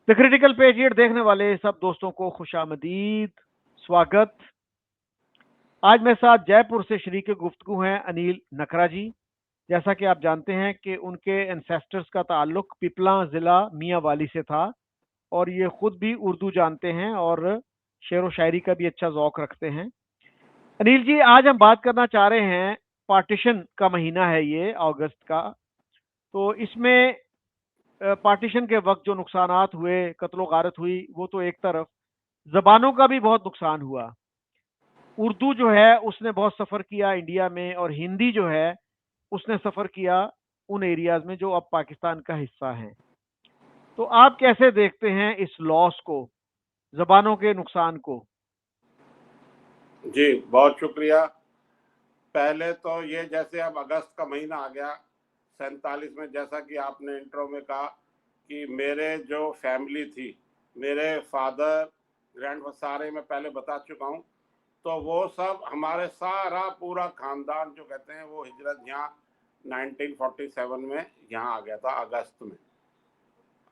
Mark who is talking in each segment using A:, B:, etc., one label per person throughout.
A: The critical period देखने वाले सब दोस्तों को खुशामदीद, स्वागत। आज मेरे साथ जयपुर से शरीक गुफ्तगू हैं अनिल नकरा जी। जैसा कि आप जानते हैं कि उनके एंसेस्टर्स का ताल्लुक पिपला ज़िला मियाँ वाली से था, और ये खुद भी उर्दू जानते हैं और शेर व शायरी का भी अच्छा ज़ौक रखते हैं। अनिल जी, आज हम बात करना चाह रहे हैं, पार्टीशन का महीना है ये, अगस्त का। तो इसमें पार्टीशन के वक्त जो नुकसानात हुए, कत्लो गारत हुई, वो तो एक तरफ, जबानों का भी बहुत नुकसान हुआ। उर्दू जो है उसने बहुत सफ़र किया इंडिया में, और हिंदी जो है उसने सफ़र किया उन एरियाज में जो अब पाकिस्तान का हिस्सा हैं। तो आप कैसे देखते हैं इस लॉस को, जबानों के नुकसान को?
B: जी, बहुत शुक्रिया। पहले तो ये, जैसे अब अगस्त का महीना आ गया 47 में, जैसा कि आपने इंट्रो में कहा कि मेरे जो फैमिली थी, मेरे फादर, ग्रैंड सारे मैं पहले बता चुका हूँ। तो वो सब हमारे सारा पूरा खानदान जो कहते हैं वो हिजरत यहाँ 1947 में यहाँ आ गया था अगस्त में।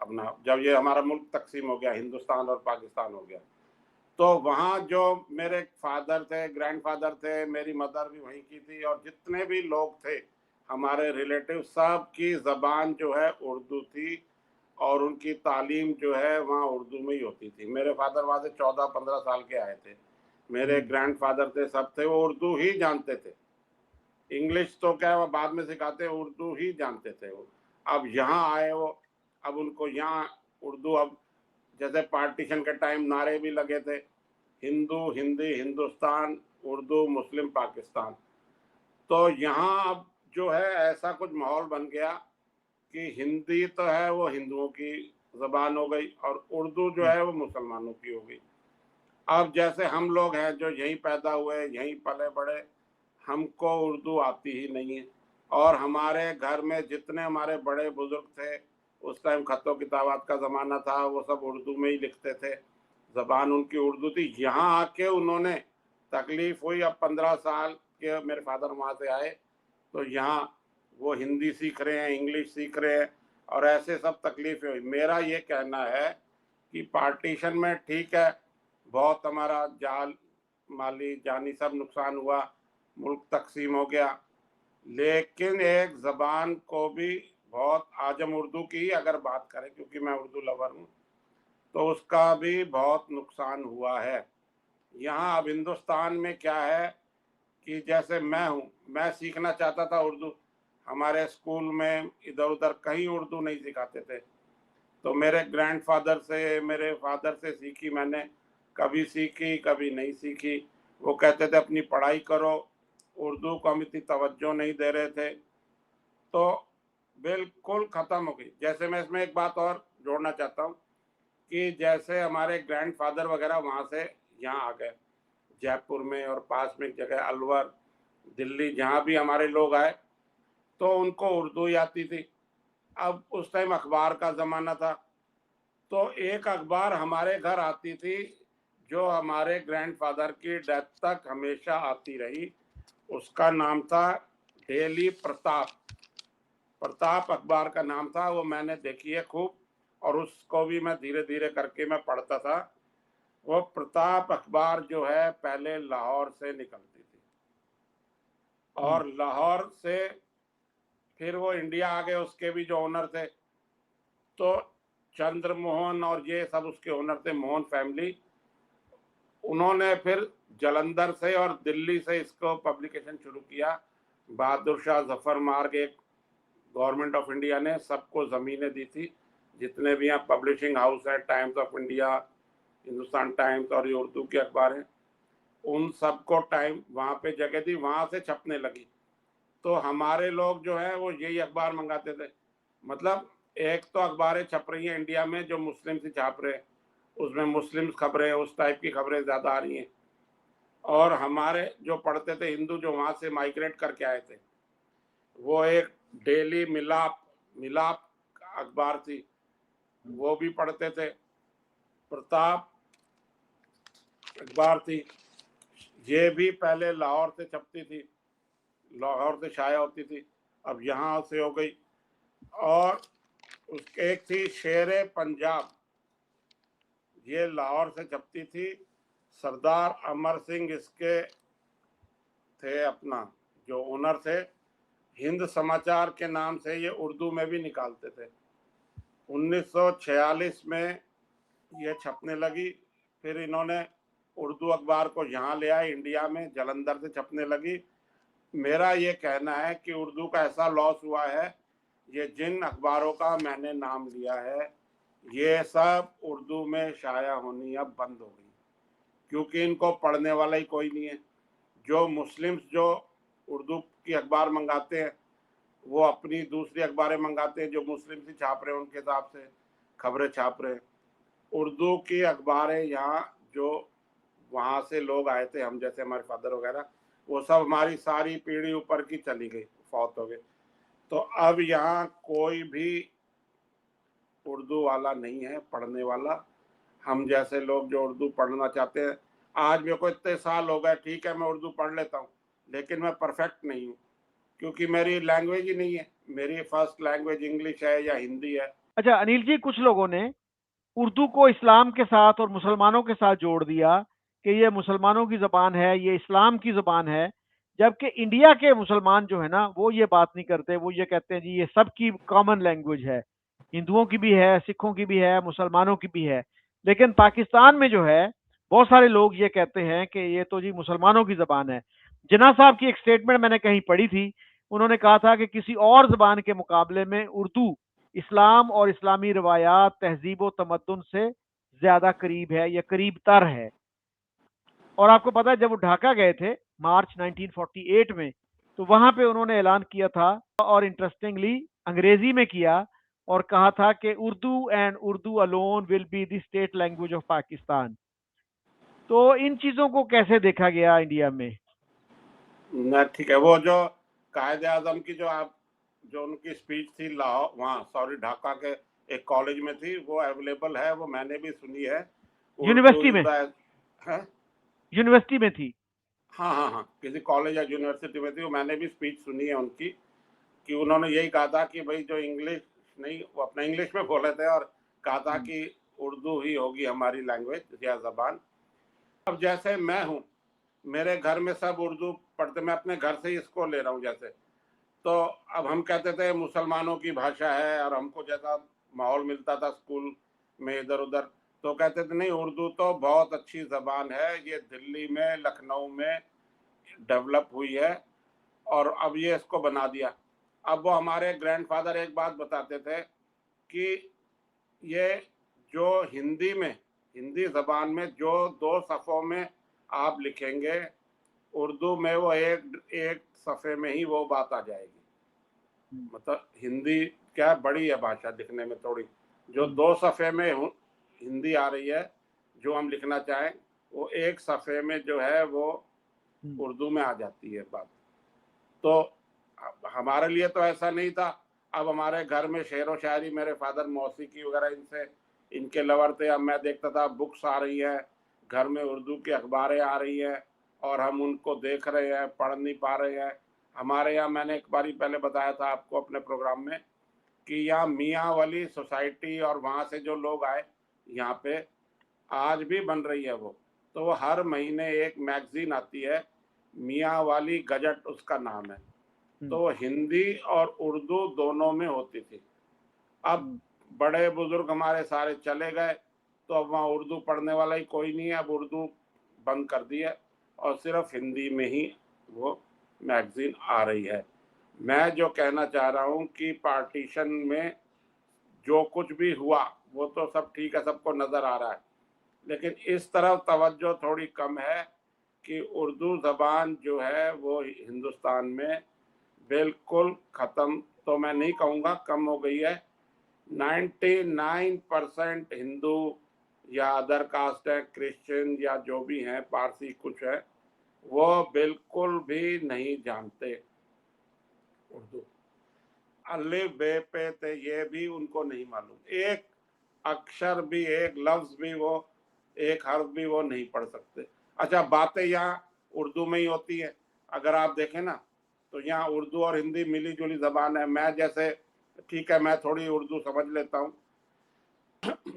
B: अपना जब ये हमारा मुल्क तकसीम हो गया, हिंदुस्तान और पाकिस्तान हो गया, तो वहाँ जो मेरे फादर थे, ग्रैंडफादर थे, मेरी मदर भी वहीं की थी, और जितने भी लोग थे हमारे रिलेटिव, सब की ज़बान जो है उर्दू थी, और उनकी तालीम जो है वहाँ उर्दू में ही होती थी। मेरे फादर वहाँ से 14-15 साल के आए थे। मेरे ग्रैंडफादर थे, सब थे, वो उर्दू ही जानते थे। इंग्लिश तो क्या वो बाद में सिखाते, उर्दू ही जानते थे वो। अब यहाँ आए वो, अब उनको यहाँ उर्दू, अब जैसे पार्टीशन के टाइम नारे भी लगे थे, हिंदू हिंदी हिंदुस्तान, उर्दू मुस्लिम पाकिस्तान। तो यहाँ अब जो है ऐसा कुछ माहौल बन गया कि हिंदी तो है वो हिंदुओं की ज़बान हो गई, और उर्दू जो है वो मुसलमानों की हो गई। अब जैसे हम लोग हैं जो यहीं पैदा हुए, यहीं पले बड़े, हमको उर्दू आती ही नहीं है। और हमारे घर में जितने हमारे बड़े बुजुर्ग थे, उस टाइम खतों किताबात का ज़माना था, वो सब उर्दू में ही लिखते थे, ज़बान उनकी उर्दू थी। यहाँ आके उन्होंने तकलीफ़ हुई, अब 15 साल के मेरे फादर वहाँ से आए, तो यहाँ वो हिंदी सीख रहे हैं, इंग्लिश सीख रहे हैं, और ऐसे सब तकलीफ़ें हुई। मेरा ये कहना है कि पार्टीशन में ठीक है, बहुत हमारा जाल माली जानी सब नुकसान हुआ, मुल्क तकसीम हो गया, लेकिन एक ज़बान को भी बहुत, आज हम उर्दू की अगर बात करें, क्योंकि मैं उर्दू लवर हूँ, तो उसका भी बहुत नुकसान हुआ है। यहाँ अब हिंदुस्तान में क्या है कि जैसे मैं हूँ, मैं सीखना चाहता था उर्दू, हमारे स्कूल में इधर उधर कहीं उर्दू नहीं सिखाते थे, तो मेरे ग्रैंडफादर से, मेरे फादर से सीखी मैंने, कभी सीखी कभी नहीं सीखी। वो कहते थे अपनी पढ़ाई करो, उर्दू को हम इतनी तवज्जो नहीं दे रहे थे, तो बिल्कुल ख़त्म हो गई। जैसे मैं इसमें एक बात और जोड़ना चाहता हूँ कि जैसे हमारे ग्रैंडफादर वगैरह वहाँ से यहाँ आ गए, जयपुर में और पास में एक जगह अलवर, दिल्ली, जहाँ भी हमारे लोग आए, तो उनको उर्दू ही आती थी। अब उस टाइम अखबार का ज़माना था, तो एक अखबार हमारे घर आती थी जो हमारे ग्रैंडफादर की डेथ तक हमेशा आती रही, उसका नाम था डेली प्रताप। प्रताप अखबार का नाम था, वो मैंने देखी है खूब, और उसको भी मैं धीरे धीरे करके मैं पढ़ता था। वो प्रताप अखबार जो है पहले लाहौर से निकलती थी, और लाहौर से फिर वो इंडिया आ गए, उसके भी जो ओनर थे, तो चंद्र मोहन और ये सब उसके ओनर थे, मोहन फैमिली। उन्होंने फिर जलंधर से और दिल्ली से इसको पब्लिकेशन शुरू किया। बहादुर शाह जफर मार्ग, एक गवर्नमेंट ऑफ इंडिया ने सबको ज़मीनें दी थी, जितने भी यहाँ पब्लिशिंग हाउस है, times of India, Hindustan times और ये उर्दू के अखबार हैं, उन सबको टाइम वहाँ पे जगह दी, वहाँ से छपने लगी। तो हमारे लोग जो है वो यही अखबार मंगाते थे। मतलब एक तो अखबारें छप रही हैं इंडिया में जो मुस्लिम से छाप रहे हैं, उसमें मुस्लिम खबरें, उस टाइप की खबरें ज़्यादा आ रही हैं, और हमारे जो पढ़ते थे हिंदू, जो वहाँ से माइग्रेट करके आए थे, वो एक डेली मिलाप मिलाप अखबार थी, वो भी पढ़ते थे। प्रताप अखबार थी, ये भी पहले लाहौर से छपती थी, लाहौर से शाया होती थी, अब यहाँ से हो गई। और उसके एक थी शेर पंजाब, ये लाहौर से छपती थी। सरदार अमर सिंह इसके थे, अपना जो ओनर थे। हिंद समाचार के नाम से ये उर्दू में भी निकालते थे। 1946 में ये छपने लगी। फिर इन्होंने उर्दू अखबार को यहाँ ले आए, इंडिया में जलंधर से छपने लगी। मेरा ये कहना है कि उर्दू का ऐसा लॉस हुआ है, ये जिन अखबारों का मैंने नाम लिया है ये सब उर्दू में शाया होनी अब बंद हो गई, क्योंकि इनको पढ़ने वाला ही कोई नहीं है। जो मुस्लिम्स जो उर्दू की अखबार मंगाते हैं वो अपनी दूसरी अखबारें मंगाते हैं जो मुस्लिम ही छाप रहे हैं, उनके हिसाब से खबरें छाप रहे हैं। उर्दू की अखबारें यहाँ जो वहाँ से लोग आए थे, हम जैसे हमारे फादर वगैरह, वो सब हमारी सारी पीढ़ी ऊपर की चली गई, फौत हो गए। तो अब यहाँ कोई भी उर्दू वाला नहीं है पढ़ने वाला। हम जैसे लोग जो उर्दू पढ़ना चाहते हैं, आज मेरे को इतने साल हो गए, ठीक है मैं उर्दू पढ़ लेता हूँ, लेकिन मैं परफेक्ट नहीं हूँ, क्योंकि मेरी लैंग्वेज ही नहीं है। मेरी फर्स्ट लैंग्वेज इंग्लिश है या हिंदी है।
A: अच्छा अनिल जी, कुछ लोगों ने उर्दू को इस्लाम के साथ और मुसलमानों के साथ जोड़ दिया कि ये मुसलमानों की ज़बान है, ये इस्लाम की ज़बान है, जबकि इंडिया के मुसलमान जो है ना वो ये बात नहीं करते। वो ये कहते हैं जी ये सबकी कॉमन लैंग्वेज है, हिंदुओं की भी है, सिखों की भी है, मुसलमानों की भी है। लेकिन पाकिस्तान में जो है बहुत सारे लोग ये कहते हैं कि ये तो जी मुसलमानों की ज़बान है। जिन्ना साहब की एक स्टेटमेंट मैंने कहीं पढ़ी थी, उन्होंने कहा था कि किसी और ज़बान के मुकाबले में उर्दू इस्लाम और इस्लामी रवायात, तहजीब व तमद्दुन से ज़्यादा करीब है या करीब तर है। और आपको पता है जब वो ढाका गए थे मार्च 1948 में, तो वहां पे उन्होंने ऐलान किया था, और इंटरेस्टिंगली अंग्रेजी में किया, और कहा था कि Urdu and Urdu alone will be the state language of Pakistan. तो इन चीज़ों को कैसे देखा गया इंडिया में?
B: ना ठीक है, वो जो कायदे आजम की जो उनकी स्पीच थी लाहौर, वहाँ सॉरी ढाका के एक कॉलेज में थी, वो अवेलेबल है, वो मैंने भी सुनी है। उर्दू
A: यूनिवर्सिटी
B: इज
A: में,
B: द
A: यूनिवर्सिटी में थी।
B: हाँ हाँ हाँ, किसी कॉलेज या यूनिवर्सिटी में थी, वो मैंने भी स्पीच सुनी है उनकी, कि उन्होंने यही कहा था कि भाई जो इंग्लिश नहीं, वो अपना इंग्लिश में बोले थे और कहा था कि उर्दू ही होगी हमारी लैंग्वेज या जबान। अब जैसे मैं हूँ, मेरे घर में सब उर्दू पढ़ते, मैं अपने घर से ही इसको ले रहा हूँ जैसे। तो अब हम कहते थे मुसलमानों की भाषा है, और हमको जैसा माहौल मिलता था स्कूल में इधर उधर, तो कहते थे नहीं उर्दू तो बहुत अच्छी ज़बान है, ये दिल्ली में लखनऊ में डेवलप हुई है, और अब ये इसको बना दिया। अब वो हमारे ग्रैंडफादर एक बात बताते थे कि ये जो हिंदी में, हिंदी ज़बान में जो 2 सफ़ों में आप लिखेंगे, उर्दू में वो एक एक सफ़े में ही वो बात आ जाएगी। मतलब हिंदी क्या बड़ी है भाषा दिखने में थोड़ी, जो 2 सफ़े में हिंदी आ रही है, जो हम लिखना चाहें वो एक सफ़े में जो है वो उर्दू में आ जाती है बात। तो हमारे लिए तो ऐसा नहीं था। अब हमारे घर में शेर व शायरी, मेरे फादर मौसीकी वगैरह इनसे इनके लवर थे। अब मैं देखता था बुक्स आ रही हैं घर में, उर्दू की अखबारें आ रही हैं, और हम उनको देख रहे हैं, पढ़ नहीं पा रहे हैं। हमारे यहाँ मैंने एक बारी पहले बताया था आपको अपने प्रोग्राम में कि यहाँ मियाँ वाली सोसाइटी और वहाँ से जो लोग आए यहाँ पे आज भी बन रही है वो। तो वो हर महीने एक मैगजीन आती है, मियाँ वाली गजट उसका नाम है। तो वो हिंदी और उर्दू दोनों में होती थी। अब बड़े बुजुर्ग हमारे सारे चले गए, तो अब वहाँ उर्दू पढ़ने वाला ही कोई नहीं है। अब उर्दू बंद कर दी है और सिर्फ हिंदी में ही वो मैगजीन आ रही है। मैं जो कहना चाह रहा हूँ कि पार्टीशन में जो कुछ भी हुआ वो तो सब ठीक है, सबको नज़र आ रहा है, लेकिन इस तरफ तवज्जो थोड़ी कम है कि उर्दू ज़बान जो है वो हिंदुस्तान में बिल्कुल ख़त्म तो मैं नहीं कहूँगा, कम हो गई है। 99% हिंदू या अदर कास्ट है, क्रिश्चियन या जो भी हैं, पारसी कुछ है, वो बिल्कुल भी नहीं जानते उर्दू। अलिफ बे पे ते ये भी उनको नहीं मालूम, एक अक्षर भी, एक लफ्ज भी, वो एक हर्फ भी वो नहीं पढ़ सकते। अच्छा, बातें यहाँ उर्दू में ही होती है। अगर आप देखें ना तो यहाँ उर्दू और हिंदी मिली जुली ज़बान है। मैं जैसे ठीक है मैं थोड़ी उर्दू समझ लेता हूँ,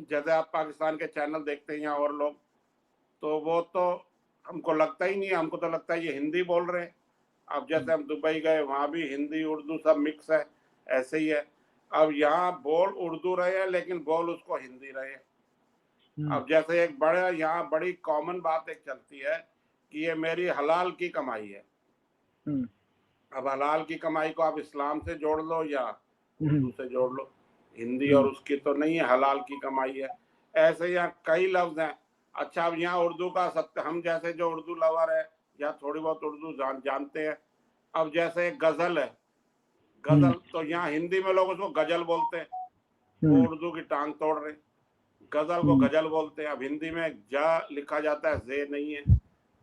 B: जैसे आप पाकिस्तान के चैनल देखते हैं या और लोग, तो वो तो हमको लगता ही नहीं है, हमको तो लगता है ये हिंदी बोल रहे हैं। अब जैसे हम दुबई गए, वहाँ भी हिंदी उर्दू सब मिक्स है, ऐसे ही है। अब यहाँ बोल उर्दू रहे हैं लेकिन बोल उसको हिंदी रहे हैं। अब जैसे एक बड़ा यहाँ बड़ी कॉमन बात एक चलती है कि ये मेरी हलाल की कमाई है। अब हलाल की कमाई को आप इस्लाम से जोड़ लो या उर्दू से जोड़ लो, हिंदी और उसकी तो नहीं है, हलाल की कमाई है। ऐसे यहाँ कई लफ्ज हैं। अच्छा, अब यहाँ उर्दू का सत्य, हम जैसे जो उर्दू लवर है या थोड़ी बहुत उर्दू जानते हैं, अब जैसे एक गजल है, गजल तो यहाँ हिंदी में लोग उसको गजल बोलते हैं, वो उर्दू की टांग तोड़ रहे। गजल को गजल बोलते हैं। अब हिंदी में जा लिखा जाता है, जे नहीं है,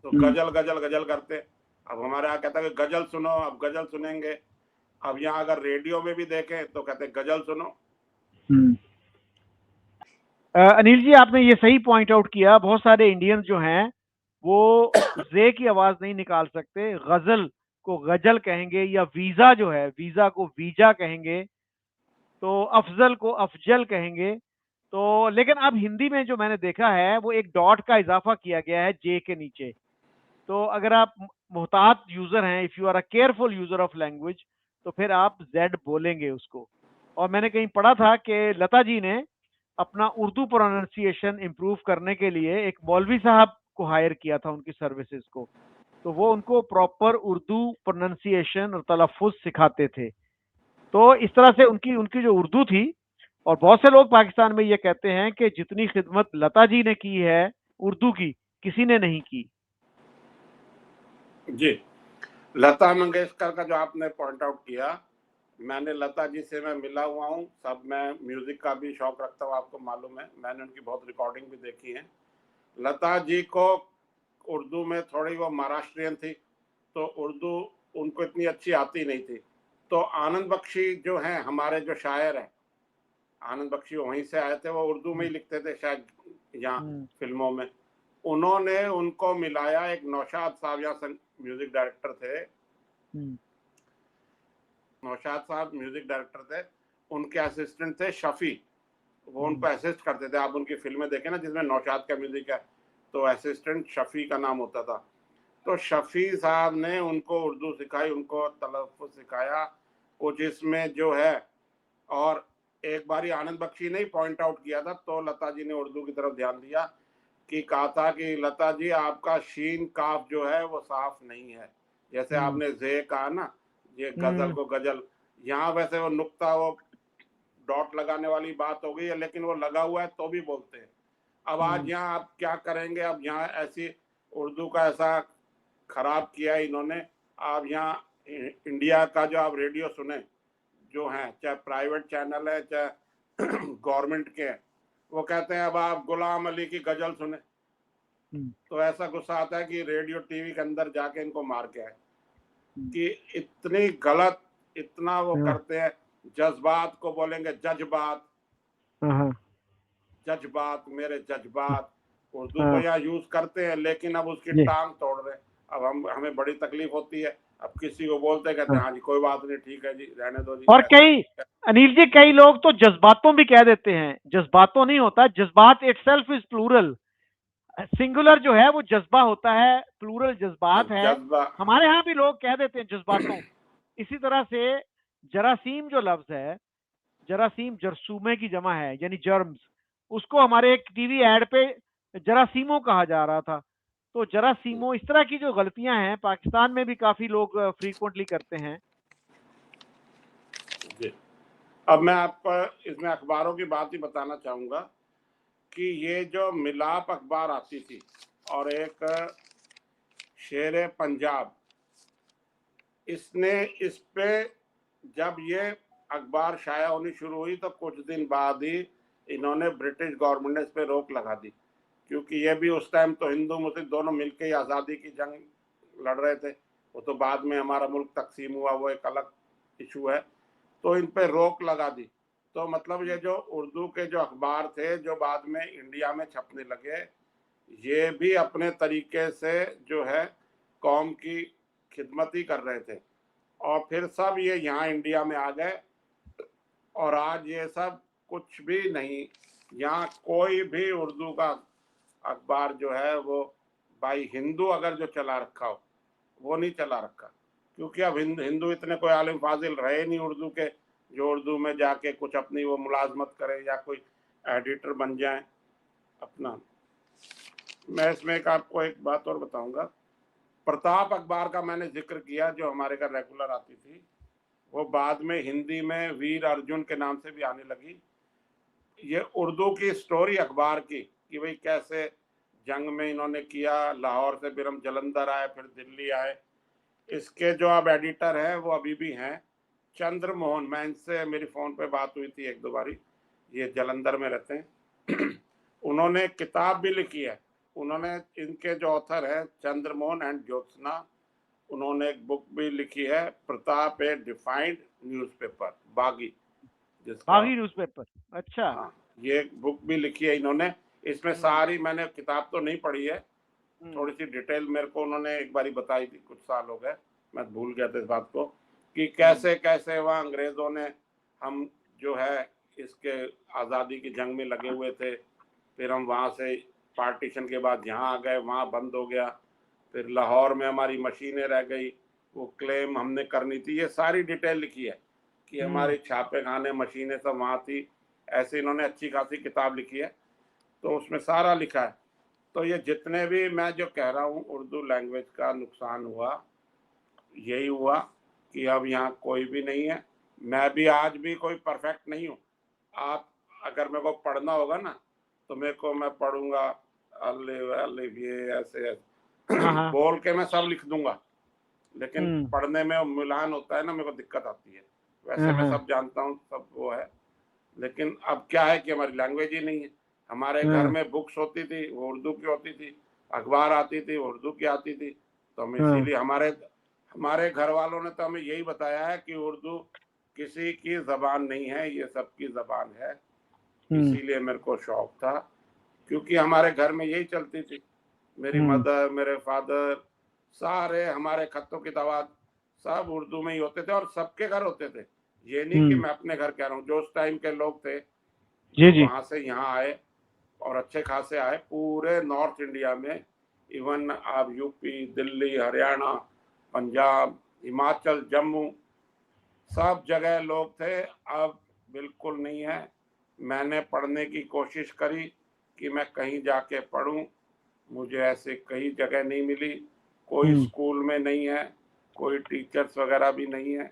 B: तो गजल गजल गजल करते हैं। अब हमारे यहाँ कहता है कि गजल सुनो, अब गजल सुनेंगे। अब यहाँ अगर रेडियो में भी देखें तो कहते हैं गजल सुनो।
A: अनिल जी, आपने ये सही पॉइंट आउट किया। बहुत सारे इंडियंस जो हैं वो जे की आवाज नहीं निकाल सकते, गजल को गजल कहेंगे, या वीजा जो है वीजा को वीजा कहेंगे, तो अफजल को अफजल कहेंगे। तो लेकिन अब हिंदी में जो मैंने देखा है वो एक डॉट का इजाफा किया गया है जे के नीचे। तो अगर आप मुहतात यूजर हैं, if you are a careful user of language, तो फिर आप जेड बोलेंगे उसको। और मैंने कहीं पढ़ा था कि लता जी ने अपना उर्दू प्रोनाउंसिएशन इंप्रूव करने के लिए एक मौलवी साहब को हायर किया था उनकी सर्विसेज को, तो वो उनको प्रॉपर उर्दू प्रोनाउंसिएशन और तलफ़ुज़ सिखाते थे। तो इस तरह से उनकी उनकी जो उर्दू थी, और बहुत से लोग पाकिस्तान में ये कहते हैं कि जितनी खिदमत लता जी ने की है उर्दू की, किसी ने नहीं की।
B: जी, लता मंगेशकर का जो आपने पॉइंट आउट किया, मैंने लता जी से मैं मिला हुआ हूँ, सब मैं म्यूजिक का भी शौक रखता हूँ, आपको मालूम है, मैंने उनकी बहुत रिकॉर्डिंग भी देखी है। लता जी को उर्दू में थोड़ी, वो महाराष्ट्रियन थी तो उर्दू उनको इतनी अच्छी आती नहीं थी। तो आनंद बख्शी जो हैं हमारे जो शायर हैं, आनंद बख्शी वहीं से आए थे, वो उर्दू में ही लिखते थे शायद यहाँ फिल्मों में। उन्होंने उनको मिलाया, एक नौशाद साहब यहाँ म्यूजिक डायरेक्टर थे, नौशाद साहब म्यूजिक डायरेक्टर थे, उनके असिस्टेंट थे शफी, वो उनको असिस्ट करते थे। आप उनकी फिल्में देखें ना जिसमें नौशाद का म्यूजिक है, तो असिस्टेंट शफी का नाम होता था। तो शफी साहब ने उनको उर्दू सिखाई, उनको तलफ़ुज़ सिखाया कुछ इसमें जो है। और एक बारी आनंद बख्शी ने ही पॉइंट आउट किया था, तो लता जी ने उर्दू की तरफ ध्यान दिया कि कहा था कि लता जी आपका शीन काफ जो है वो साफ नहीं है। जैसे आपने जे कहा ना, ये गजल को गजल, यहाँ वैसे वो नुक्ता, वो डॉट लगाने वाली बात हो गई है, लेकिन वो लगा हुआ है तो भी बोलते हैं। अब आज यहाँ आप क्या करेंगे, अब यहाँ ऐसी उर्दू का ऐसा खराब किया है इन्होंने। आप यहाँ इंडिया का जो आप रेडियो सुने जो हैं, चाहे प्राइवेट चैनल है चाहे गवर्नमेंट के हैं, वो कहते हैं अब आप गुलाम अली की गजल सुने, तो ऐसा गुस्सा आता है कि रेडियो टीवी के अंदर जाके इनको मार के आए कि इतनी गलत, इतना वो करते हैं। जज्बात को बोलेंगे जज्बात, जज्बात, मेरे जज्बात, उर्दू तो यहाँ यूज करते हैं लेकिन अब उसकी टांग तोड़ रहे हैं। अब हमें बड़ी तकलीफ होती है। अब किसी को बोलते कहते हैं हाँ जी कोई बात नहीं, ठीक है जी, रहने दो जी।
A: और कई, अनिल जी, कई लोग तो जज्बातों भी कह देते हैं। जज्बातों नहीं होता, जज्बात इटसेल्फ इज प्लूरल, सिंगुलर जो है वो जज्बा होता है, प्लूरल जज्बात है।
B: जज्बा,
A: हमारे यहाँ भी लोग कह देते हैं जज्बातों। इसी तरह से जरासीम जो लफ्ज है, जरासीम जरसूमे की जमा है, यानी जर्म्स, उसको हमारे एक टीवी एड पे जरासीमो कहा जा रहा था। तो जरासीमो, इस तरह की जो गलतियां हैं पाकिस्तान में भी काफी लोग फ्रीक्वेंटली करते हैं।
B: जी। अब मैं आपको इसमें अखबारों की बात ही बताना चाहूंगा कि ये जो मिलाप अखबार आती थी और एक शेर पंजाब, इसने इस पे जब ये अखबार शाया होनी शुरू हुई तो कुछ दिन बाद ही इन्होंने ब्रिटिश गवर्नमेंट ने इस पे रोक लगा दी, क्योंकि ये भी उस टाइम तो हिंदू मुस्लिम दोनों मिलकर ही आज़ादी की जंग लड़ रहे थे। वो तो बाद में हमारा मुल्क तकसीम हुआ, वो एक अलग इशू है। तो इन पे रोक लगा दी। तो मतलब ये जो उर्दू के जो अखबार थे जो बाद में इंडिया में छपने लगे, ये भी अपने तरीके से जो है कौम की खिदमत ही कर रहे थे। और फिर सब ये यहाँ इंडिया में आ गए और आज ये सब कुछ भी नहीं, यहाँ कोई भी उर्दू का अखबार जो है वो भाई हिंदू अगर जो चला रखा हो वो नहीं चला रखा, क्योंकि अब हिंदू इतने कोई आलिम फाजिल रहे नहीं उर्दू के जो उर्दू में जाके कुछ अपनी वो मुलाजमत करे या कोई एडिटर बन जाए अपना। मैं इसमें आपको एक बात और बताऊंगा, प्रताप अखबार का मैंने जिक्र किया जो हमारे घर रेगुलर आती थी, वो बाद में हिंदी में वीर अर्जुन के नाम से भी आने लगी। ये उर्दू की स्टोरी अखबार की कि भाई कैसे जंग में इन्होंने किया, लाहौर से फिर हम जलंधर आए, फिर दिल्ली आए। इसके जो अब एडिटर हैं वो अभी भी हैं, चंद्र मोहन। मैं इनसे मेरी फ़ोन पे बात हुई थी एक दो बारी, ये जलंधर में रहते हैं। उन्होंने किताब भी लिखी है। उन्होंने, इनके जो ऑथर है चंद्र मोहन एंड ज्योत्सना, उन्होंने एक बुक भी लिखी है, प्रताप ए डिफाइंड न्यूज़पेपर, बागी, जिसका,
A: बागी न्यूज़पेपर, अच्छा।
B: हाँ, ये एक बुक भी लिखी है इन्होंने। इसमें सारी, मैंने किताब तो नहीं पढ़ी है, थोड़ी सी डिटेल मेरे को उन्होंने एक बारी बताई थी, कुछ साल हो गए, मैं भूल गया था इस बात को, कि कैसे कैसे वहाँ अंग्रेजों ने, हम जो है इसके आज़ादी की जंग में लगे हुए थे, फिर हम वहाँ से पार्टीशन के बाद यहाँ आ गए, वहाँ बंद हो गया, फिर लाहौर में हमारी मशीनें रह गई, वो क्लेम हमने करनी थी, ये सारी डिटेल लिखी है कि हमारे छापे खाने मशीनें सब वहाँ थी। ऐसे इन्होंने अच्छी खासी किताब लिखी है, तो उसमें सारा लिखा है। तो ये जितने भी मैं जो कह रहा हूँ उर्दू लैंग्वेज का नुकसान हुआ, यही हुआ कि अब यहाँ कोई भी नहीं है। मैं भी आज भी कोई परफेक्ट नहीं हूँ। आप अगर मेरे को पढ़ना होगा ना तो मेरे को, मैं पढ़ूंगा अलिफ अलिफ ये ऐसे
A: हाँ।
B: बोल के मैं सब लिख दूंगा, लेकिन
A: हम्म।
B: पढ़ने में मिलान होता है ना, मेरे को दिक्कत आती है। वैसे मैं सब जानता हूँ, सब वो है, लेकिन अब क्या है कि हमारी लैंग्वेज ही नहीं है। हमारे घर में बुक्स होती थी वो उर्दू की होती थी, अखबार आती थी उर्दू की आती थी, तो हम इसीलिए हमारे हमारे घर वालों ने तो हमें यही बताया है कि उर्दू किसी की जबान नहीं है, ये सबकी जबान है। इसीलिए मेरे को शौक था, क्योंकि हमारे घर में यही चलती थी। मेरी मदर, मेरे फादर, सारे हमारे खत्तों की दवात सब उर्दू में ही होते थे, और सबके घर होते थे। ये नहीं कि मैं अपने घर कह रहा हूँ, जो उस टाइम के लोग थे
A: जी
B: जो
A: जी।
B: वहाँ से यहाँ आए और अच्छे खासे आए, पूरे नॉर्थ इंडिया में, इवन आप यूपी, दिल्ली, हरियाणा, पंजाब, हिमाचल, जम्मू, सब जगह लोग थे। अब बिल्कुल नहीं है। मैंने पढ़ने की कोशिश करी कि मैं कहीं जाके पढूं, मुझे ऐसे कई जगह नहीं मिली, कोई स्कूल में नहीं है, कोई टीचर्स वगैरह भी नहीं है,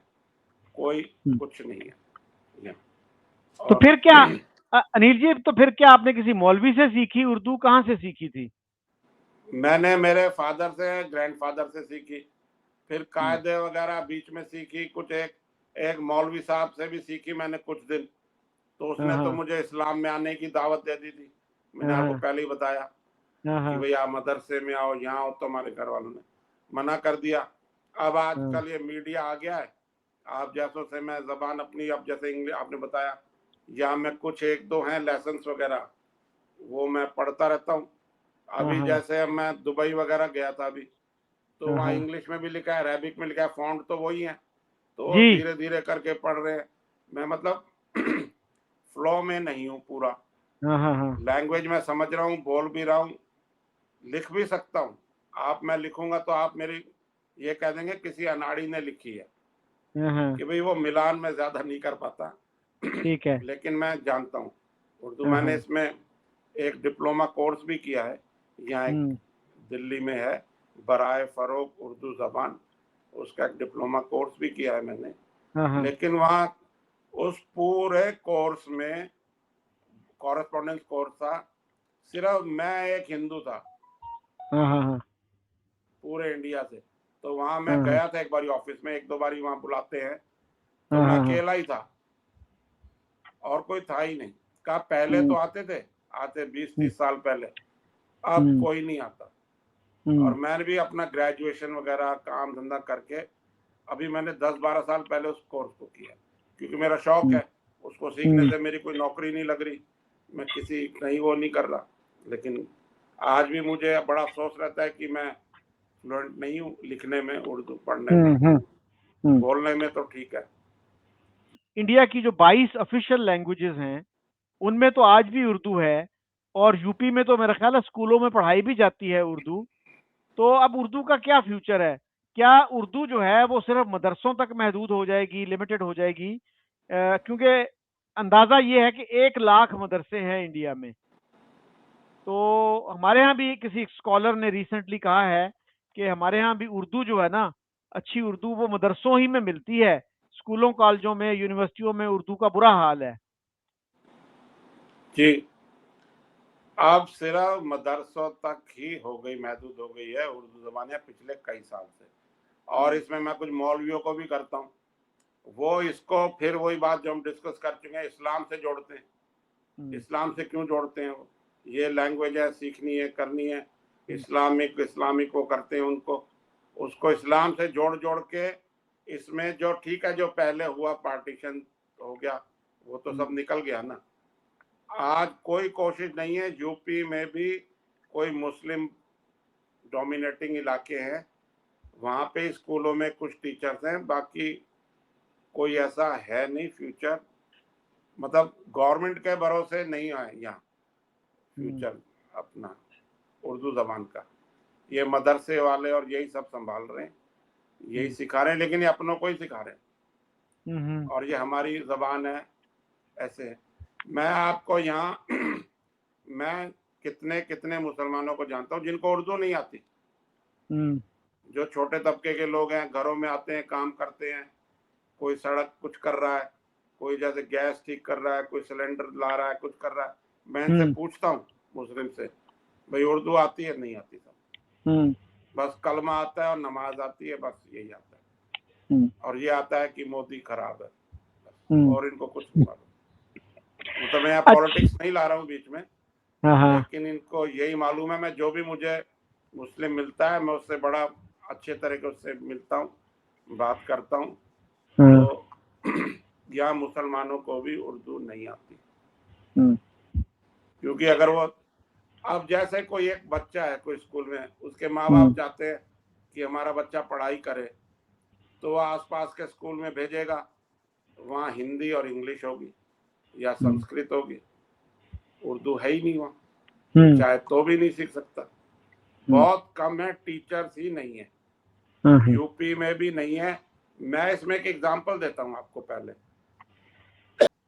B: कोई कुछ नहीं है।
A: तो
B: और
A: फिर क्या अनिल जी, तो फिर क्या आपने किसी मौलवी से सीखी उर्दू, कहाँ से सीखी थी?
B: मैंने मेरे फादर से, ग्रैंडफादर से सीखी, फिर कायदे वगैरह बीच में सीखी, कुछ एक एक मौलवी साहब से भी सीखी मैंने कुछ दिन। तो उसने तो मुझे इस्लाम में आने की दावत दे दी थी, मैंने आपको पहले ही बताया कि भाई आप मदरसे में आओ, यहाँ आओ, तो हमारे घर वालों ने मना कर दिया। अब आजकल ये मीडिया आ गया है, आप जैसों से मैं जबान अपनी, अब जैसे इंग्लिश आपने बताया, या मैं कुछ एक दो हैं लेसन वगैरह वो मैं पढ़ता रहता हूँ। अभी जैसे मैं दुबई वगैरह गया था अभी, तो वहाँ इंग्लिश में भी लिखा है, अरेबिक में लिखा है, फॉन्ट तो वही है, तो
A: जी।
B: धीरे धीरे करके पढ़ रहे हैं। मैं मतलब फ्लो में नहीं हूँ पूरा, लैंग्वेज में समझ रहा हूँ, बोल भी रहा हूँ, लिख भी सकता हूँ। आप, मैं लिखूंगा तो आप मेरी ये कह देंगे किसी अनाड़ी ने लिखी है, कि भाई वो मिलान में ज्यादा नहीं कर पाता।
A: ठीक है।
B: लेकिन मैं जानता हूँ उर्दू। मैंने इसमें एक डिप्लोमा कोर्स भी किया है, यहाँ एक दिल्ली में है, बराए फरोग उर्दू जबान, उसका एक डिप्लोमा कोर्स भी किया है मैंने। लेकिन वहाँ उस पूरे कोर्स में, कॉरेस्पॉन्डेंस कोर्स था, सिर्फ मैं एक हिंदू था पूरे इंडिया से। तो वहाँ मैं गया था एक बारी ऑफिस में, एक दो बारी वहाँ बुलाते हैं, तो मैं अकेला ही था और कोई था ही नहीं। कहा पहले तो आते थे, आते 20-30 साल पहले, अब कोई नहीं आता। और मैंने भी अपना ग्रेजुएशन वगैरह काम धंधा करके, अभी मैंने 10-12 साल पहले उस कोर्स को किया, क्योंकि मेरा शौक है। उसको सीखने से मेरी कोई नौकरी नहीं लग रही, मैं किसी कहीं वो नहीं कर रहा। लेकिन आज भी मुझे बड़ा अफसोस रहता है कि मैं फ्लुएंट नहीं हूँ लिखने में, उर्दू पढ़ने में, बोलने में तो ठीक है।
A: इंडिया की जो 22 ऑफिशियल लैंग्वेजेस हैं उनमें तो आज भी उर्दू है, और यूपी में तो मेरा ख्याल है स्कूलों में पढ़ाई भी जाती है उर्दू। तो अब उर्दू का क्या फ्यूचर है? क्या उर्दू जो है वो सिर्फ मदरसों तक महदूद हो जाएगी, लिमिटेड हो जाएगी? क्योंकि अंदाजा ये है कि 1 लाख मदरसे हैं इंडिया में। तो हमारे यहाँ भी किसी स्कॉलर ने रिसेंटली कहा है कि हमारे यहाँ भी उर्दू जो है ना, अच्छी उर्दू वो मदरसों ही में मिलती है, स्कूलों कॉलेजों में यूनिवर्सिटियों में उर्दू का बुरा हाल है।
B: जी, अब सिर्फ मदरसों तक ही हो गई, महदूद हो गई है उर्दू जबान पिछले कई साल से। और इसमें मैं कुछ मौलवियों को भी करता हूँ, वो इसको फिर वही बात जो हम डिस्कस कर चुके हैं, इस्लाम से जोड़ते हैं। इस्लाम से क्यों जोड़ते हैं? वो ये लैंग्वेज है, सीखनी है, करनी है, इस्लामिक वो करते हैं उनको, उसको इस्लाम से जोड़ जोड़ के इसमें जो ठीक है, जो पहले हुआ पार्टीशन हो गया वो तो सब निकल गया ना। आज कोई कोशिश नहीं है, यूपी में भी कोई मुस्लिम डोमिनेटिंग इलाके हैं, वहाँ पे स्कूलों में कुछ टीचर्स हैं, बाकी कोई ऐसा है नहीं फ्यूचर, मतलब गवर्नमेंट के भरोसे नहीं है यहाँ फ्यूचर अपना उर्दू जबान का। ये मदरसे वाले और यही सब संभाल रहे हैं, यही सिखा रहे हैं, लेकिन ये अपनों को ही सिखा रहे हैं, और ये हमारी जबान है। ऐसे मैं आपको यहाँ मैं कितने कितने मुसलमानों को जानता हूँ जिनको उर्दू नहीं आती, जो छोटे तबके के लोग हैं, घरों में आते हैं, काम करते हैं, कोई सड़क कुछ कर रहा है, कोई जैसे गैस ठीक कर रहा है, कोई सिलेंडर ला रहा है, कुछ कर रहा है, मैं इनसे पूछता हूँ मुस्लिम से, भाई उर्दू आती है? नहीं आती सब, बस कलमा आता है और नमाज आती है, बस यही आता है, और ये आता है कि मोदी खराब है, और इनको कुछ नहीं मालूम। मतलब मैं यहाँ पॉलिटिक्स नहीं ला रहा हूँ बीच में, लेकिन इनको यही मालूम है, मैं जो भी मुझे मुस्लिम मिलता है मैं उससे बड़ा अच्छे तरीके से मिलता हूँ, बात करता हूँ। तो यहाँ मुसलमानों को भी उर्दू नहीं आती, क्योंकि अगर वो, अब जैसे कोई एक बच्चा है कोई स्कूल में, उसके माँ बाप चाहते हैं कि हमारा बच्चा पढ़ाई करे, तो वह आसपास के स्कूल में भेजेगा, वहाँ हिंदी और इंग्लिश होगी या संस्कृत होगी, उर्दू है ही नहीं वहाँ, चाहे तो भी नहीं सीख सकता। बहुत कम है, टीचर्स ही नहीं है, यूपी में भी नहीं है। मैं इसमें एक एग्जांपल देता हूँ आपको, पहले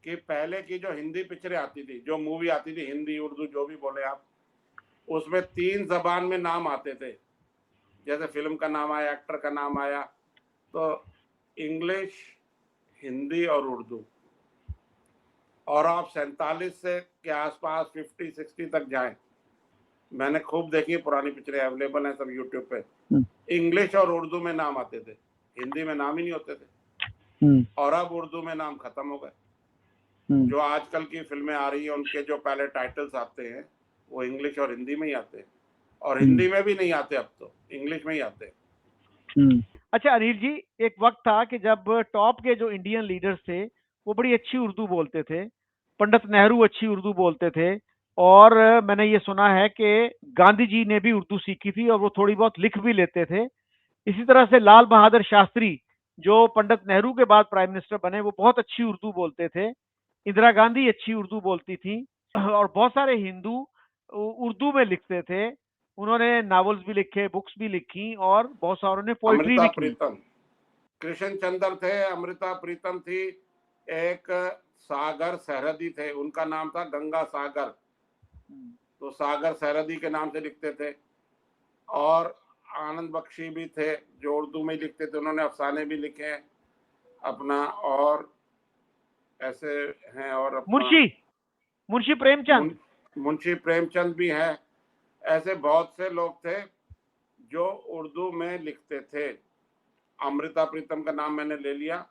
B: कि पहले की जो हिंदी पिक्चरें आती थी, जो मूवी आती थी, हिंदी उर्दू जो भी बोले आप, उसमें 3 जबान में नाम आते थे, जैसे फिल्म का नाम आया, एक्टर का नाम आया, तो इंग्लिश, हिंदी और उर्दू। और आप 47 से के आसपास 50-60 तक जाएं, मैंने खूब देखी पुरानी पिक्चरें, अवेलेबल हैं सब यूट्यूब पे, इंग्लिश और उर्दू में नाम आते थे, हिंदी में नाम ही नहीं होते थे, और अब उर्दू में नाम खत्म हो गए। जो आजकल की फिल्में आ रही है उनके जो पहले टाइटल्स आते हैं वो इंग्लिश और हिंदी में ही आते हैं, और हिंदी में भी नहीं आते, अब तो इंग्लिश में ही आते हैं।
A: अच्छा अनिल जी, एक वक्त था कि जब टॉप के जो इंडियन लीडर्स थे वो बड़ी अच्छी उर्दू बोलते थे। पंडित नेहरू अच्छी उर्दू बोलते थे, और मैंने ये सुना है कि गांधी जी ने भी उर्दू सीखी थी और वो थोड़ी बहुत लिख भी लेते थे। इसी तरह से लाल बहादुर शास्त्री, जो पंडित नेहरू के बाद प्राइम मिनिस्टर बने, वो बहुत अच्छी उर्दू बोलते थे। इंदिरा गांधी अच्छी उर्दू बोलती थी, और बहुत सारे हिंदू उर्दू में लिखते थे। उन्होंने नॉवेल्स भी लिखे, बुक्स भी लिखी, और बहुत सारों ने पोइट्री
B: अमृता
A: भी की।
B: प्रीतम, कृष्ण चंद्र थे, अमृता प्रीतम थी, एक सागर सरहदी थे, उनका नाम था गंगा सागर, तो सागर सरहदी के नाम से लिखते थे। और आनंद बख्शी भी थे जो उर्दू में लिखते थे, उन्होंने अफसाने भी लिखे हैं अपना, और ऐसे हैं, और अपना
A: मुंशी मुंशी प्रेमचंद,
B: मुंशी प्रेमचंद भी हैं। ऐसे बहुत से लोग थे जो उर्दू में लिखते थे। अमृता प्रीतम का नाम मैंने ले लिया,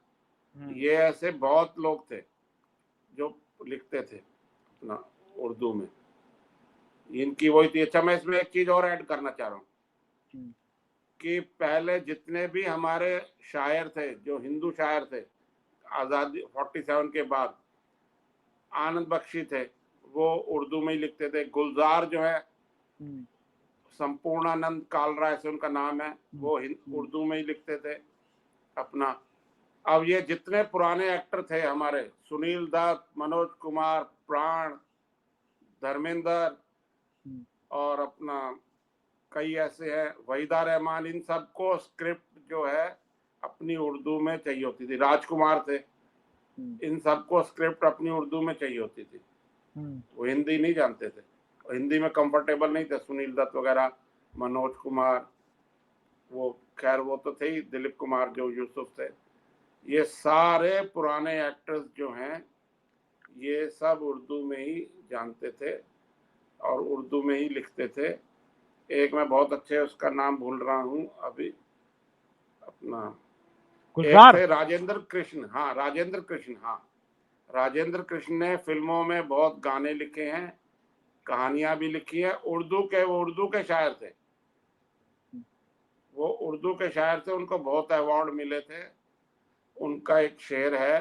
B: ये ऐसे बहुत लोग थे जो लिखते थे अपना उर्दू में, इनकी वही थी। अच्छा, मैं इसमें एक चीज और ऐड करना चाह रहा हूँ कि पहले जितने भी हमारे शायर थे, जो हिंदू शायर थे, आज़ादी 47 के बाद, आनंद बख्शी थे, वो उर्दू में ही लिखते थे। गुलजार जो है, संपूर्णानंद कालरा से उनका नाम है, वो उर्दू में ही लिखते थे अपना। अब ये जितने पुराने एक्टर थे हमारे, सुनील दत्त, मनोज कुमार, प्राण, धर्मेंद्र और अपना कई ऐसे हैं, वहीदा रहमान, इन सबको स्क्रिप्ट जो है अपनी उर्दू में चाहिए होती थी। राजकुमार थे, इन सबको स्क्रिप्ट अपनी उर्दू में चाहिए होती थी। वो हिंदी नहीं जानते थे, हिंदी में कंफर्टेबल नहीं थे। सुनील दत्त वगैरह, मनोज कुमार, वो खैर वो तो थे ही, दिलीप कुमार जो यूसुफ थे, ये सारे पुराने एक्टर्स जो हैं ये सब उर्दू में ही जानते थे और उर्दू में ही लिखते थे। एक मैं बहुत अच्छे उसका नाम भूल रहा हूँ अभी, अपना एक थे राजेंद्र कृष्ण, हाँ राजेंद्र कृष्ण, हाँ राजेंद्र कृष्ण ने फिल्मों में बहुत गाने लिखे हैं, कहानियां भी लिखी हैं। वो उर्दू के शायर थे, वो उर्दू के शायर थे, उनको बहुत अवार्ड मिले थे। उनका एक शेर है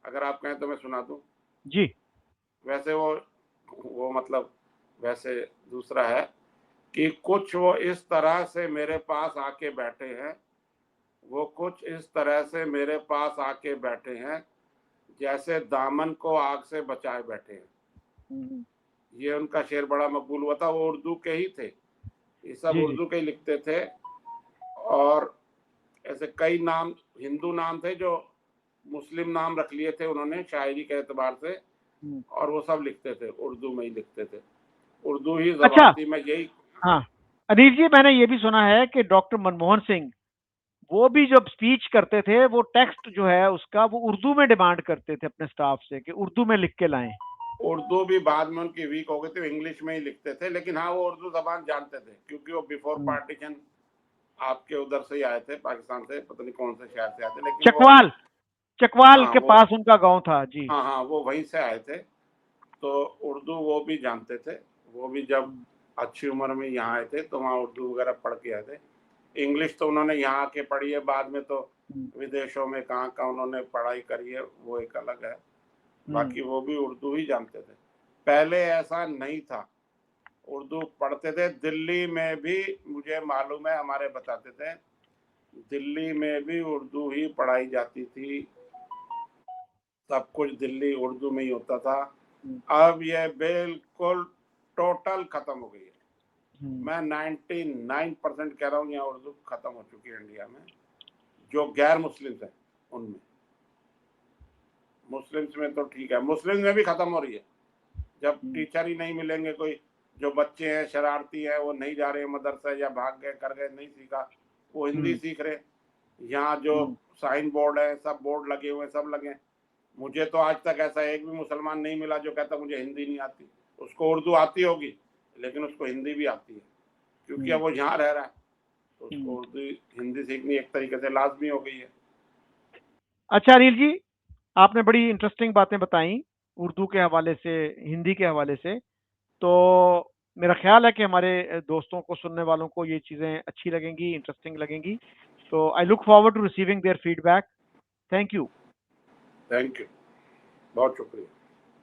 B: अगर आप कहें तो मैं सुना दूं
A: जी।
B: वैसे वो मतलब वैसे दूसरा है कि कुछ वो इस तरह से मेरे पास आके बैठे हैं, वो कुछ इस तरह से मेरे पास आके बैठे हैं, जैसे दामन को आग से बचाए बैठे हैं। ये उनका शेर बड़ा मकबूल हुआ था। वो उर्दू के ही थे, ये सब उर्दू के ही लिखते थे। और ऐसे कई नाम हिंदू नाम थे जो मुस्लिम नाम रख लिए थे उन्होंने शायरी के एतबार से, और वो सब लिखते थे उर्दू में ही लिखते थे, उर्दू ही ज़बान थी। मैं यही,
A: हाँ अनिल जी, मैंने ये भी सुना है कि डॉक्टर मनमोहन सिंह वो भी जब स्पीच करते थे वो टेक्स्ट जो है उसका वो उर्दू में डिमांड करते थे अपने स्टाफ से कि उर्दू में लिख के लाएं।
B: उर्दू भी बाद में उनकी वीक हो गई थी, इंग्लिश में ही लिखते थे, लेकिन हाँ वो उर्दू जबान जानते थे क्योंकि वो बिफोर पार्टीशन आपके उधर से ही आए थे, पाकिस्तान से, पता नहीं कौन से शहर से आए थे, लेकिन
A: चकवाल के पास उनका गांव था जी।
B: हाँ हाँ, वो वहीं से आए थे, तो उर्दू वो भी जानते थे। वो भी जब अच्छी उम्र में यहाँ आए थे तो वहाँ उर्दू वगैरह पढ़ के आए थे। इंग्लिश तो उन्होंने यहाँ आके पढ़ी है, बाद में तो विदेशों में कहाँ कहाँ उन्होंने पढ़ाई करी है, वो एक अलग है। बाकी वो भी उर्दू ही जानते थे। पहले ऐसा नहीं था, उर्दू पढ़ते थे। दिल्ली में भी मुझे मालूम है, हमारे बताते थे, दिल्ली में भी उर्दू ही पढ़ाई जाती थी, सब कुछ दिल्ली उर्दू में ही होता था। अब ये बिल्कुल टोटल खत्म हो गई है। मैं 99% कह रहा हूँ यहाँ उर्दू खत्म हो चुकी है इंडिया में, जो गैर मुस्लिम है उनमें। मुस्लिम्स में तो ठीक है, मुस्लिम में भी खत्म हो रही है। जब टीचर ही नहीं मिलेंगे, कोई जो बच्चे हैं शरारती हैं, वो नहीं जा रहे मदरसा या भाग गए कर गए, नहीं सीखा, वो हिंदी सीख रहे। यहाँ जो साइन बोर्ड है, सब बोर्ड लगे हुए, सब लगे। मुझे तो आज तक ऐसा एक भी मुसलमान नहीं मिला जो कहता मुझे हिंदी नहीं आती। उसको उर्दू आती होगी लेकिन उसको हिंदी भी आती है, क्योंकि अब वो यहाँ रह रहा है, तो उसको उर्दू हिंदी सीखनी एक तरीके से लाजमी हो गई है।
A: अच्छा अनिल जी, आपने बड़ी इंटरेस्टिंग बातें बताई उर्दू के हवाले से, हिंदी के हवाले से। तो मेरा ख्याल है कि हमारे दोस्तों को, सुनने वालों को ये चीज़ें अच्छी लगेंगी, इंटरेस्टिंग लगेंगी। तो I look forward to receiving their feedback. Thank you.
B: Thank you, बहुत शुक्रिया।